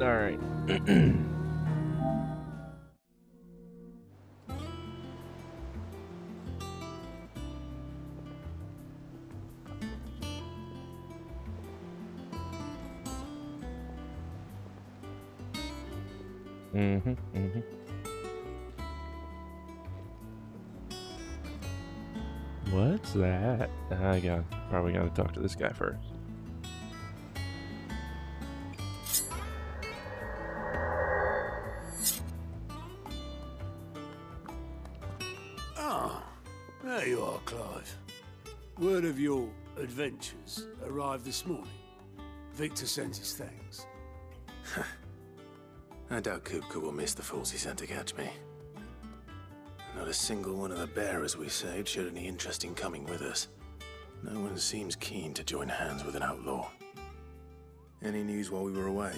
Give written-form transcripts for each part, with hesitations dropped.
Alright. What's that? Probably gotta talk to this guy first. Ah, there you are, Clive. Word of your adventures arrived this morning. Victor sent his thanks. I doubt Kupka will miss the fools he sent to catch me. Not a single one of the bearers we saved showed any interest in coming with us. No one seems keen to join hands with an outlaw. Any news while we were away?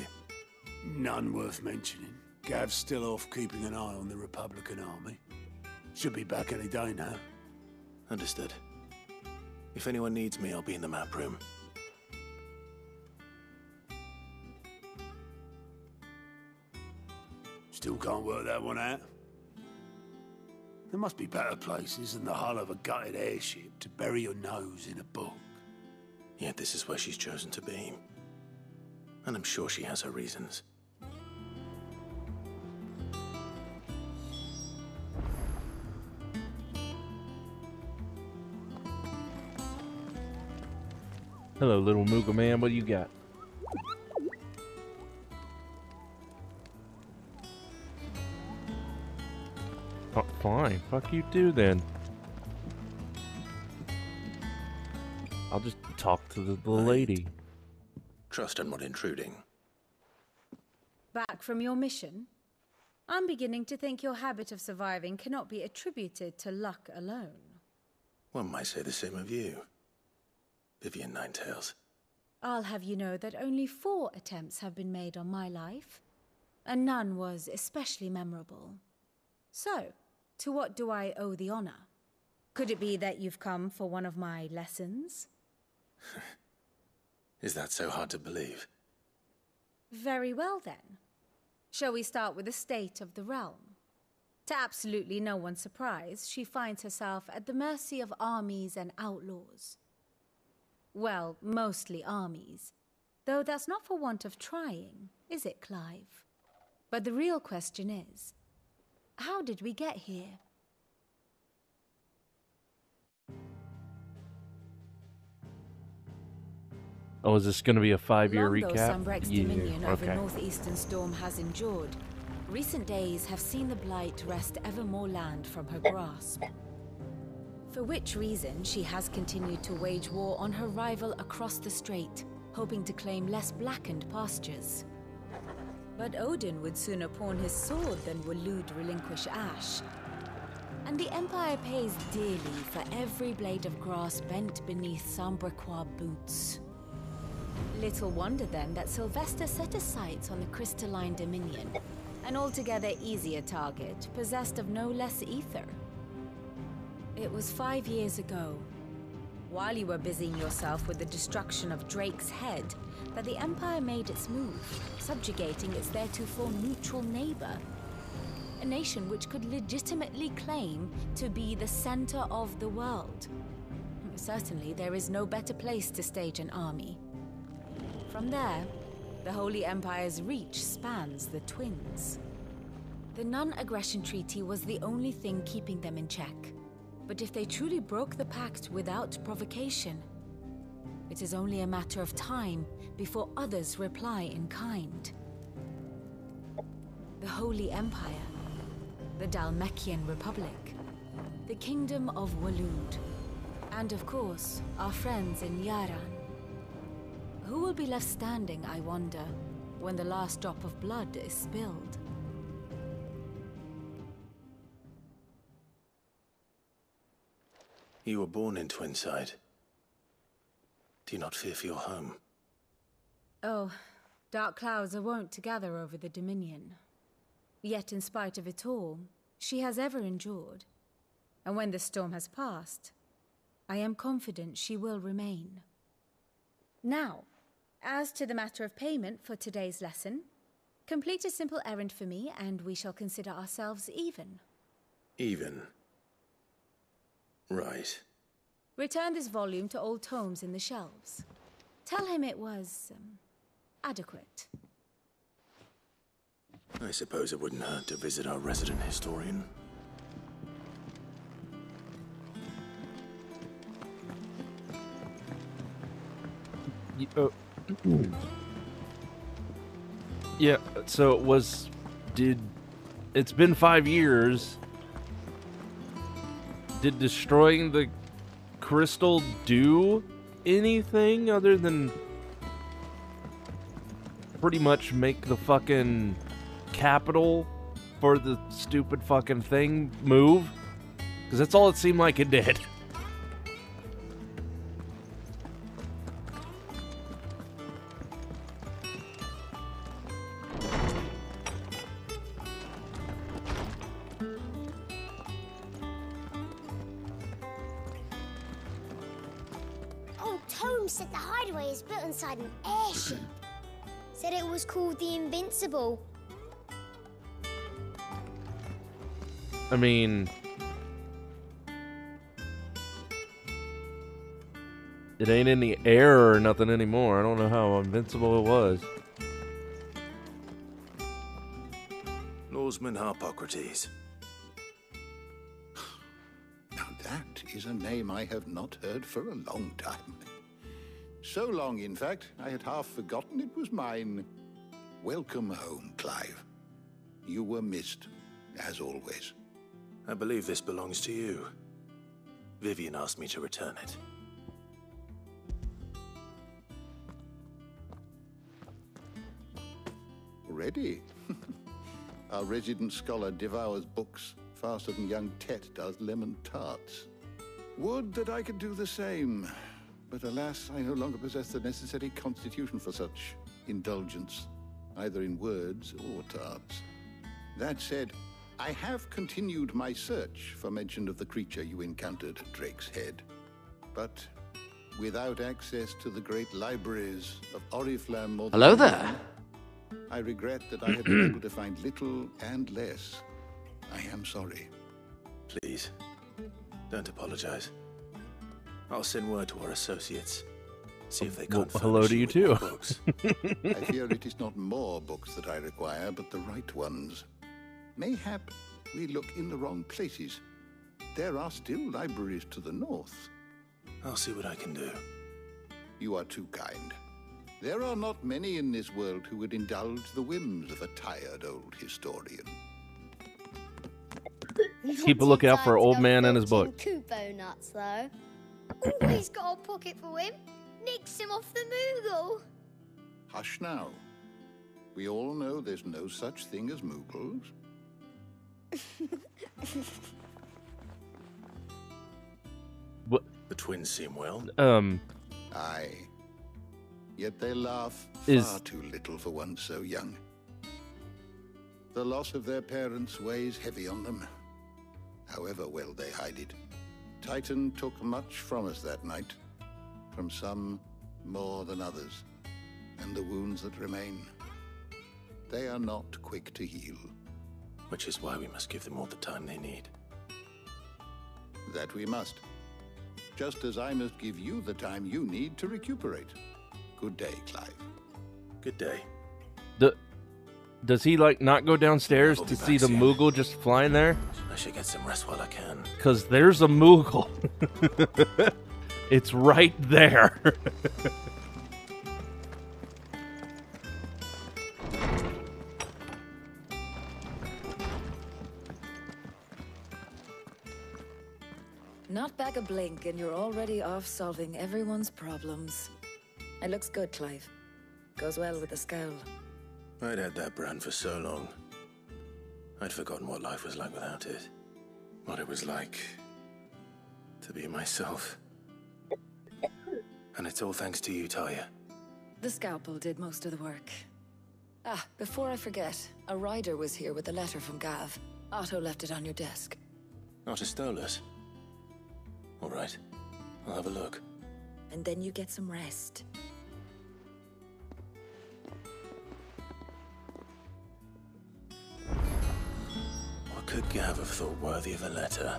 None worth mentioning. Gav's still off keeping an eye on the Republican army. Should be back any day now. Understood. If anyone needs me, I'll be in the map room. Still can't work that one out. There must be better places than the hull of a gutted airship to bury your nose in a book. Yet this is where she's chosen to be. And I'm sure she has her reasons. Hello, little Mooga man. What do you got? Oh, fine. Fuck you too, then. I'll just talk to the lady. Trust I'm not intruding. Back from your mission? I'm beginning to think your habit of surviving cannot be attributed to luck alone. One might say the same of you, Vivian Ninetails. I'll have you know that only 4 attempts have been made on my life, and none was especially memorable. So, to what do I owe the honor? Could it be that you've come for one of my lessons? Is that so hard to believe? Very well then. Shall we start with the state of the realm? To absolutely no one's surprise, she finds herself at the mercy of armies and outlaws. Well, mostly armies. Though that's not for want of trying, is it, Clive? But the real question is, how did we get here? Oh, is this going to be a 5-year Long recap? though Sunbreck's dominion over okay. northeastern storm has endured, recent days have seen the Blight wrest ever more land from her grasp. For which reason she has continued to wage war on her rival across the strait, hoping to claim less blackened pastures. But Odin would sooner pawn his sword than Waloed relinquish Ash. And the Empire pays dearly for every blade of grass bent beneath Sambrequois boots. Little wonder then that Sylvester set his sights on the crystalline dominion, an altogether easier target, possessed of no less ether. It was 5 years ago, while you were busying yourself with the destruction of Drake's head, that the Empire made its move, subjugating its theretofore neutral neighbor. A nation which could legitimately claim to be the center of the world. Certainly, there is no better place to stage an army. From there, the Holy Empire's reach spans the Twins. The non-aggression treaty was the only thing keeping them in check. But if they truly broke the pact without provocation, it is only a matter of time before others reply in kind. The Holy Empire, the Dhalmekian Republic, the Kingdom of Waloed, and of course, our friends in Yaran. Who will be left standing, I wonder, when the last drop of blood is spilled? You were born in Twinside. Do you not fear for your home? Oh, dark clouds are wont to gather over the Dominion. Yet in spite of it all, she has ever endured. And when the storm has passed, I am confident she will remain. Now, as to the matter of payment for today's lesson, Complete a simple errand for me, and we shall consider ourselves even. Even. Right. Return this volume to old tomes in the shelves. Tell him it was, adequate. I suppose it wouldn't hurt to visit our resident historian. Yeah, so it's been 5 years. Did destroying the crystal do anything other than pretty much make the fucking capital for the stupid fucking thing move? Because that's all it seemed like it did. Said the hideaway is built inside an airship. Said it was called the Invincible. I mean, it ain't in the air or nothing anymore. I don't know how invincible it was. Norseman Harpocrates. Now that is a name I have not heard for a long time. So long, in fact, I had half forgotten it was mine. Welcome home, Clive. You were missed, as always. I believe this belongs to you. Vivian asked me to return it. Ready? Our resident scholar devours books faster than young Tet does lemon tarts. Would that I could do the same. But alas, I no longer possess the necessary constitution for such indulgence, either in words or tarts. That said, I have continued my search for mention of the creature you encountered at Drake's Head. But without access to the great libraries of Oriflamme or... Hello there. I regret that I have been able to find little and less. I am sorry. Please, don't apologize. I'll send word to our associates. See if they can't hello to you too. Books. I fear it is not more books that I require, but the right ones. Mayhap we look in the wrong places. There are still libraries to the north. I'll see what I can do. You are too kind. There are not many in this world who would indulge the whims of a tired old historian. Keep a lookout for Old Man and his book. Kupo nuts, though. Always got a pocket for him. Nicks him off the Moogle. Hush now. We all know there's no such thing as Moogles. What? The twins seem well. Aye. Yet they laugh Is- far too little for one so young. The loss of their parents weighs heavy on them, however well they hide it. Titan took much from us that night, from some more than others, and the wounds that remain, they are not quick to heal. Which is why we must give them all the time they need. That we must. Just as I must give you the time you need to recuperate. Good day, Clive. Good day. Does he, like, not go downstairs to see the Moogle just flying there? I should get some rest while I can. Because there's a Moogle. It's right there. Not back a blink and you're already off solving everyone's problems. It looks good, Clive. Goes well with the scowl. I'd had that brand for so long. I'd forgotten what life was like without it. What it was like to be myself. And it's all thanks to you, Talia. The scalpel did most of the work. Ah, before I forget, a rider was here with a letter from Gav. Otto left it on your desk. Otto stole it. All right, I'll have a look. And then you get some rest. have of thought worthy of a letter.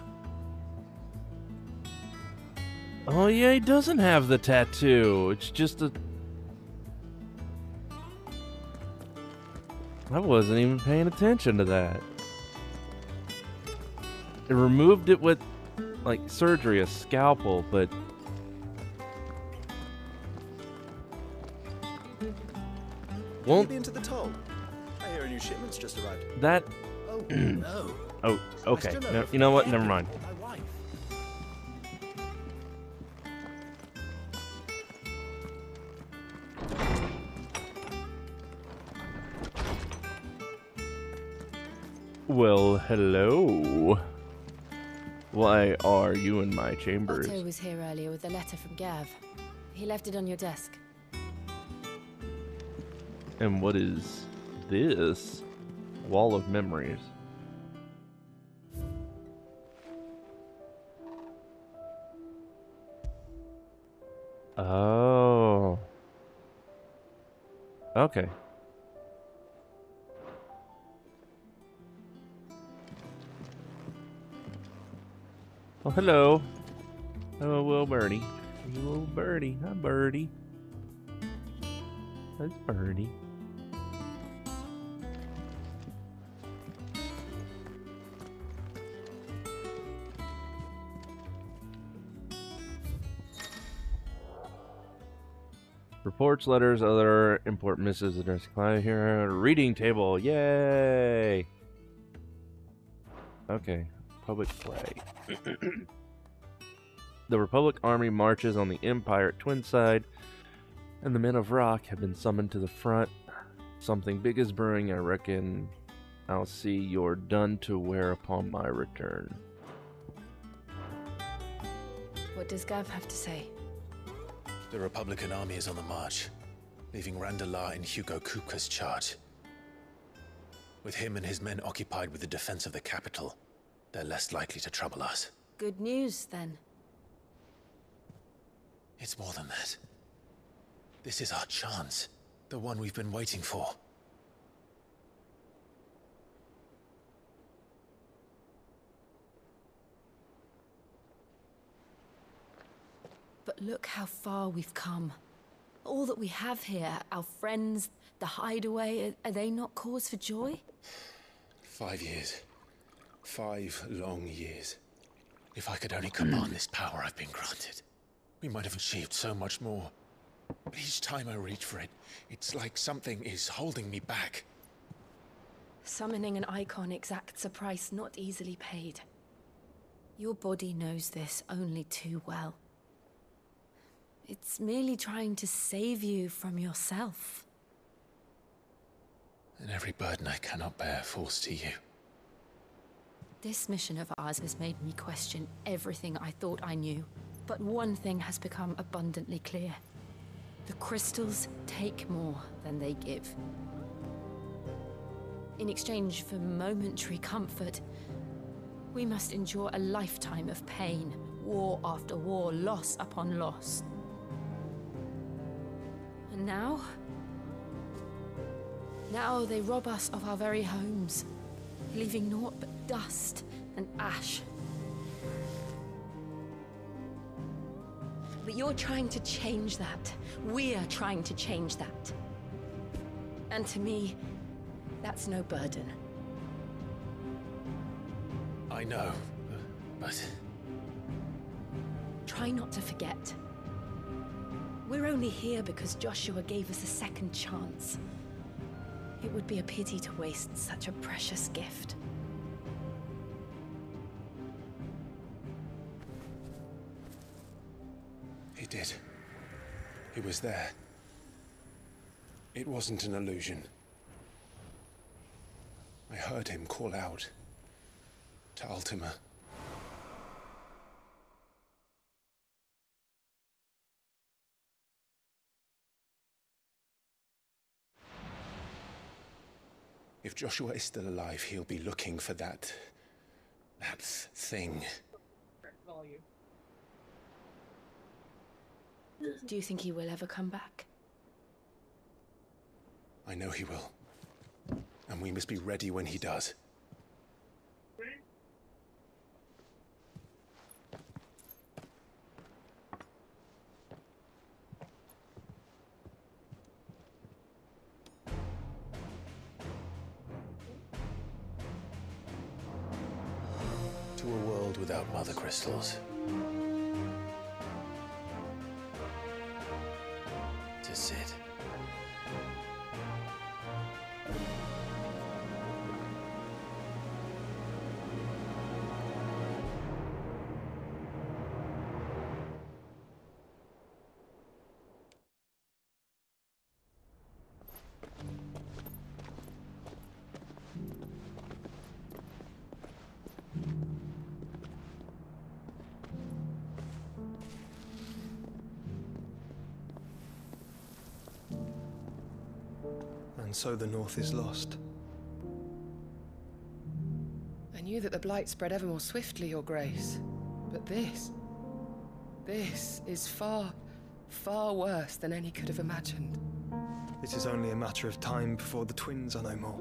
Oh yeah, he doesn't have the tattoo. It's just a... I wasn't even paying attention to that. It removed it with, like, surgery, a scalpel, but... Won't be into the toll. I hear a new shipment's just arrived. That... Oh, no. Oh, okay. No, you know what? Never mind. My wife. Well, hello. Why are you in my chambers? Otto was here earlier with a letter from Gav. He left it on your desk. And what is this? Wall of memories. Oh. Okay. Oh, hello. Hello, little birdie. Hey, little birdie. Hi, birdie. That's birdie. Reports, letters, other important missives addressed client here. Reading table. Yay! Okay. Public play. The Republic army marches on the Empire at Twinside, and the men of Rock have been summoned to the front. Something big is brewing. I reckon I'll see you're done to wear upon my return. What does Gav have to say? The Republican army is on the march, leaving Randalar in Hugo Kupka's charge. With him and his men occupied with the defense of the capital, they're less likely to trouble us. Good news, then. It's more than that. This is our chance, the one we've been waiting for. But look how far we've come. All that we have here, our friends, the hideaway, are they not cause for joy? 5 years. 5 long years. If I could only command this power I've been granted, we might have achieved so much more. But each time I reach for it, it's like something is holding me back. Summoning an icon exacts a price not easily paid. Your body knows this only too well. It's merely trying to save you from yourself. And every burden I cannot bear falls to you. This mission of ours has made me question everything I thought I knew. But one thing has become abundantly clear. The crystals take more than they give. In exchange for momentary comfort, we must endure a lifetime of pain, war after war, loss upon loss. And now they rob us of our very homes, leaving naught but dust and ash. But you're trying to change that. We're trying to change that. And to me, that's no burden. I know, but... Try not to forget. We're only here because Joshua gave us a second chance. It would be a pity to waste such a precious gift. He did. He was there. It wasn't an illusion. I heard him call out to Ultima. If Joshua is still alive, he'll be looking for that thing. Do you think he will ever come back? I know he will. And we must be ready when he does. without mother crystals. To sit. And so the North is lost. I knew that the Blight spread ever more swiftly, Your Grace. But this is far, far worse than any could have imagined. It is only a matter of time before the twins are no more.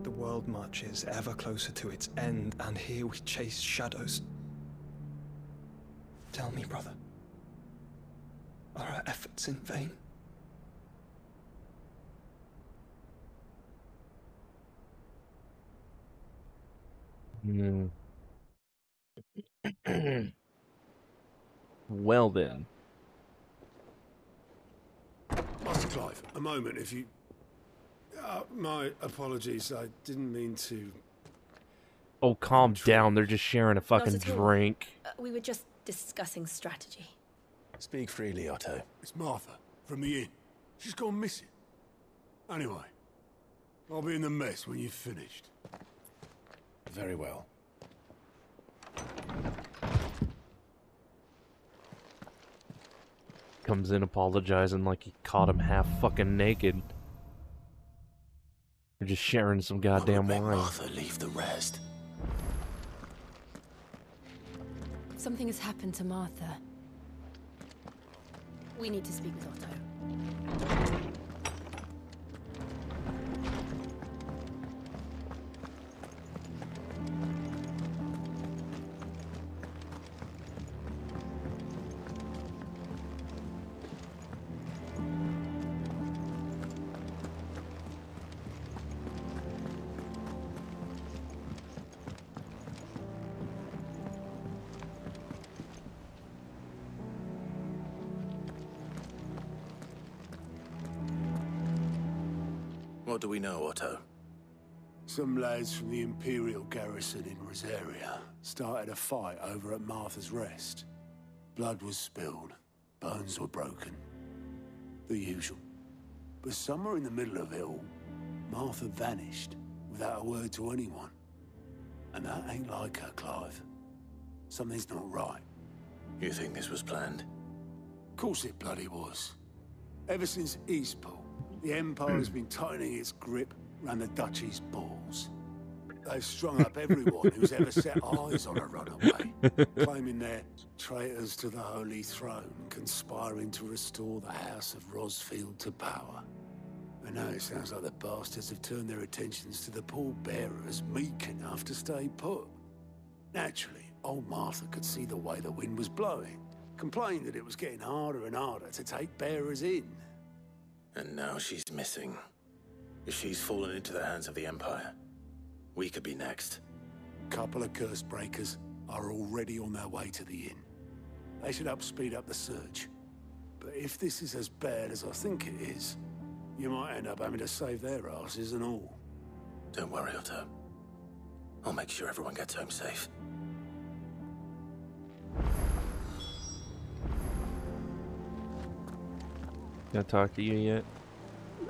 The world marches ever closer to its end, and here we chase shadows. Tell me, brother, are our efforts in vain? Well then. Master Clive, a moment, if you... my apologies, I didn't mean to... Oh, calm down. They're just sharing a fucking Not at all. drink. We were just discussing strategy. Speak freely, Otto. It's Martha, from the inn. She's gone missing. Anyway, I'll be in the mess when you've finished. Very well. Comes in apologizing like he caught him half fucking naked. They're just sharing some goddamn Let wine. Martha leave the rest. Something has happened to Martha. We need to speak with Otto. What do we know, Otto? Some lads from the Imperial garrison in Rosaria started a fight over at Martha's Rest. Blood was spilled, bones were broken. The usual. But somewhere in the middle of it all, Martha vanished without a word to anyone. And that ain't like her, Clive. Something's not right. You think this was planned? Of course it bloody was. Ever since Eastpool, the Empire has been tightening its grip around the Duchy's balls. They've strung up everyone who's ever set eyes on a runaway, claiming they're traitors to the Holy Throne, conspiring to restore the House of Rosfield to power. And now it sounds like the bastards have turned their attentions to the pallbearers meek enough to stay put. Naturally, old Martha could see the way the wind was blowing, complained that it was getting harder and harder to take bearers in. And now she's missing. If she's fallen into the hands of the Empire, we could be next. Couple of curse breakers are already on their way to the inn. They should help speed up the search. But if this is as bad as I think it is, you might end up having to save their asses and all. Don't worry, Otto. I'll make sure everyone gets home safe. Can I talk to you yet?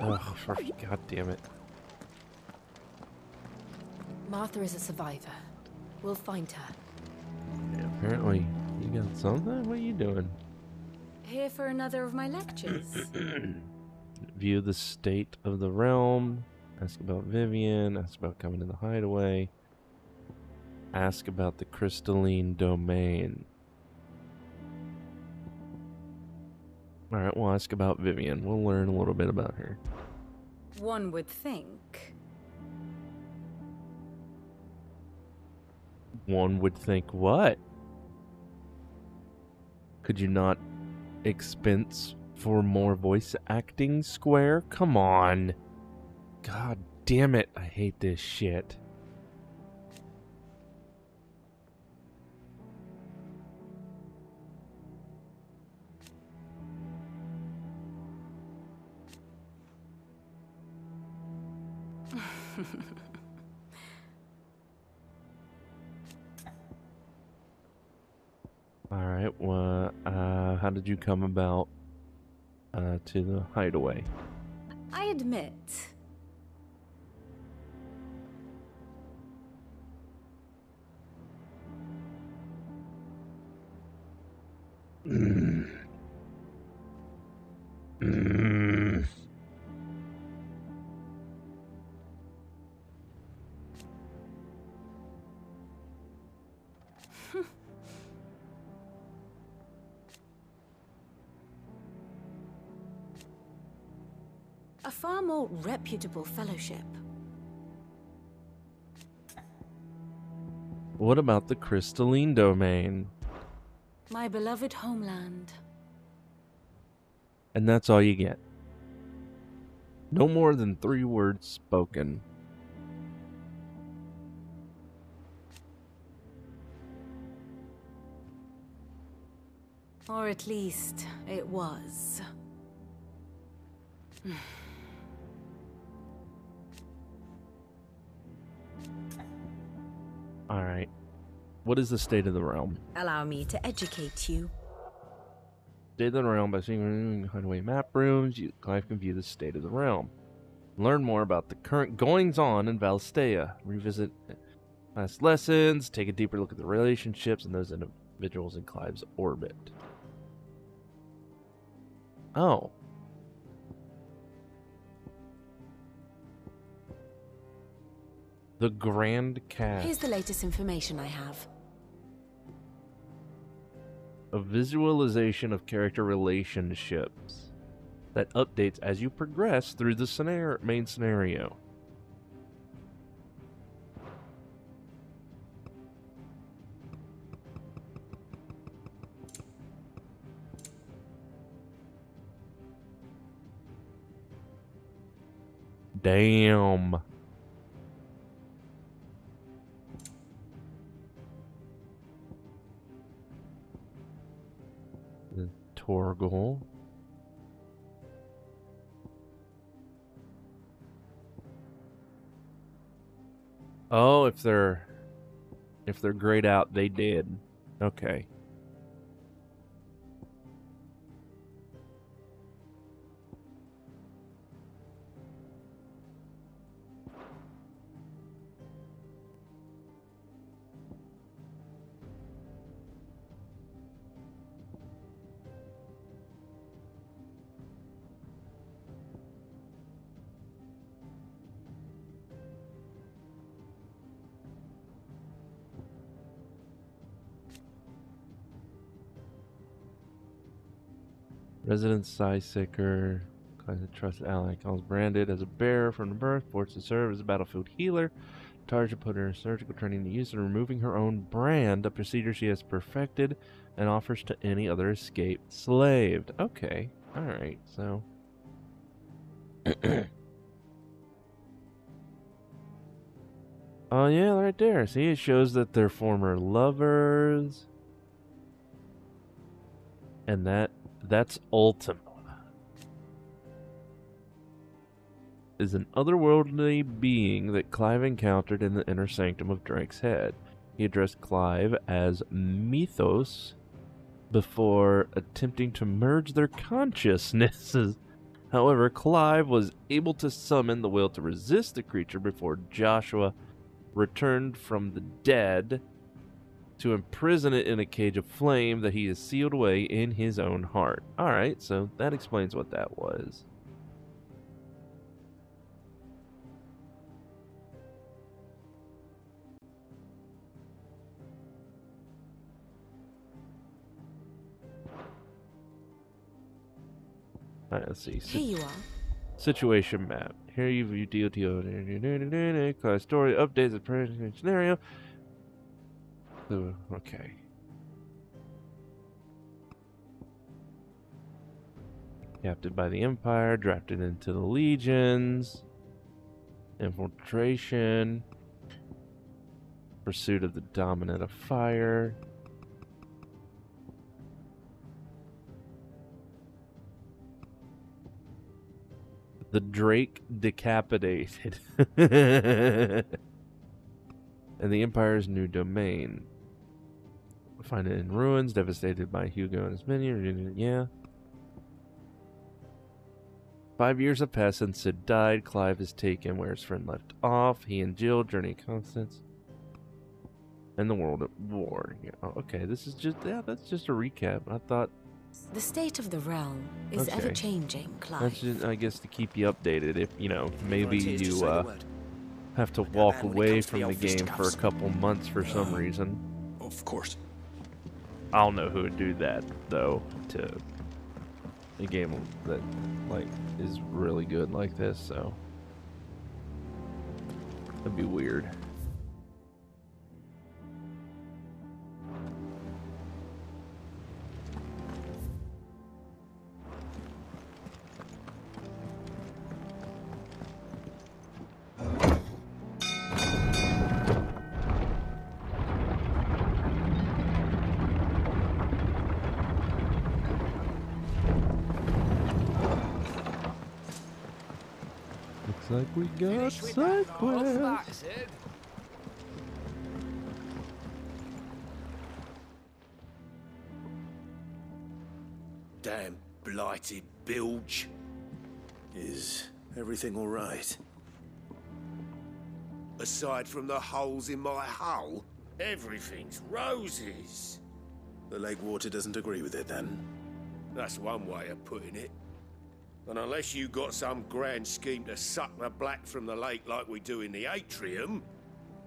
Oh, god damn it. Martha is a survivor. We'll find her. Yeah, apparently you got something? What are you doing? Here for another of my lectures. View the state of the realm. Ask about Vivian. Ask about coming to the hideaway. Ask about the crystalline domain. Alright, we'll ask about Vivian. We'll learn a little bit about her. One would think. One would think what? Could you not expense for more voice acting, Square? Come on. God damn it, I hate this shit. Alright, well, how did you come about to the hideaway? I admit, a far more reputable fellowship. What about the crystalline domain? My beloved homeland. And that's all you get. No more than 3 words spoken. Or at least, it was. Alright. What is the state of the realm? Allow me to educate you. State of the realm by seeing hideaway map rooms. Clive can view the state of the realm. Learn more about the current goings-on in Valstea. Revisit past lessons. Take a deeper look at the relationships and those individuals in Clive's orbit. Oh. The Grand Cast. Here's the latest information I have. A visualization of character relationships that updates as you progress through the main scenario. Damn. The Torgal. Oh, if they're grayed out, they did. Okay. Resident Sideseeker, class of trusted ally, calls branded as a bearer from the birth, forced to serve as a battlefield healer. Tarja put her in surgical training to use in removing her own brand, a procedure she has perfected and offers to any other escaped slave. Okay, alright, so. Oh yeah, right there. See, it shows that they're former lovers. And that's Ultima. Is an otherworldly being that Clive encountered in the inner sanctum of Drake's Head. He addressed Clive as Mythos before attempting to merge their consciousnesses. However, Clive was able to summon the will to resist the creature before Joshua returned from the dead to imprison it in a cage of flame that he has sealed away in his own heart. Alright, so that explains what that was. Alright, let's see. Here you are. Situation map. Here you view DLT class story updates the present scenario. Okay. Captured by the Empire, drafted into the Legions. Infiltration. Pursuit of the Dominant of Fire. The Drake decapitated. And the Empire's new domain. Find it in ruins, devastated by Hugo and his minions. Yeah. 5 years have passed since Sid died. Clive is taken where his friend left off. He and Jill journey Constance. And the world at war. Yeah, oh, okay, this is just, yeah, that's just a recap. I thought... The state of the realm is Okay. ever-changing, Clive. That's just, I guess, to keep you updated. If, you know, maybe you have to walk away from the game for a couple months for some reason. Of course. I don't know who would do that, though, to a game that, like, is really good like this, so... That'd be weird. Looks like we got side quests. Damn blighted bilge. Is everything all right? Aside from the holes in my hull, everything's roses. The lake water doesn't agree with it, then? That's one way of putting it. And unless you got some grand scheme to suck the black from the lake like we do in the atrium,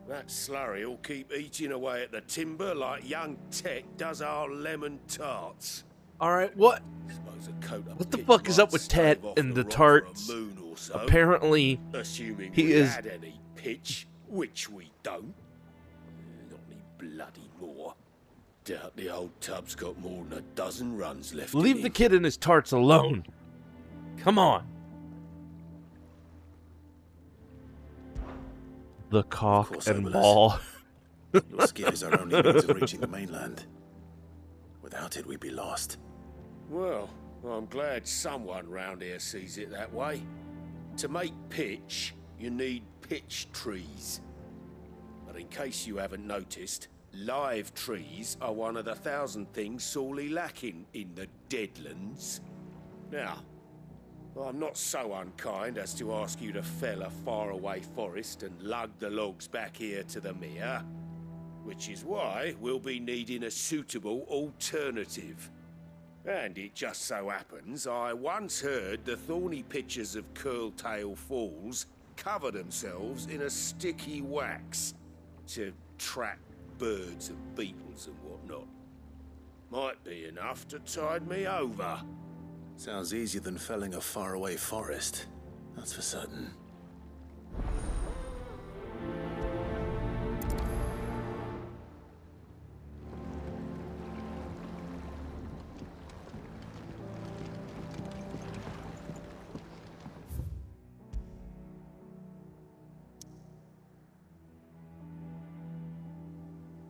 that slurry will keep eating away at the timber like young Tech does our lemon tarts. Alright, what? Suppose a coat of What the pitch fuck is might up with stave Ted off and the rock for a tarts? moon or so, Apparently, assuming he we is... had any pitch, which we don't. Not any bloody more. Doubt the old tub's got more than a dozen runs left. Leave the kid and his tarts alone. Come on. The cock and ball. Your skiff is our only means of reaching the mainland. Without it, we'd be lost. Well, I'm glad someone round here sees it that way. To make pitch, you need pitch trees. But in case you haven't noticed, live trees are one of the 1,000 things sorely lacking in the Deadlands. Now, I'm not so unkind as to ask you to fell a faraway forest and lug the logs back here to the mere, which is why we'll be needing a suitable alternative. And it just so happens I once heard the thorny pitchers of Curltail Falls cover themselves in a sticky wax to trap birds and beetles and whatnot. Might be enough to tide me over. Sounds easier than felling a faraway forest. That's for certain.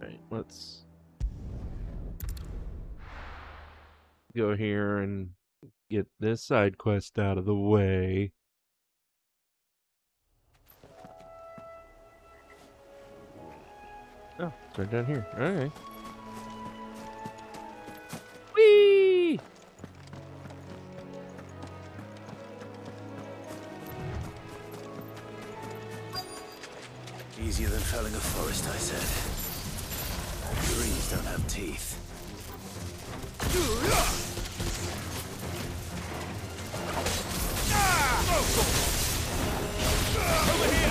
Right, let's go here and get this side quest out of the way. Oh, it's right down here. Alright. Whee! Easier than felling a forest, I said. Trees don't have teeth. Over here!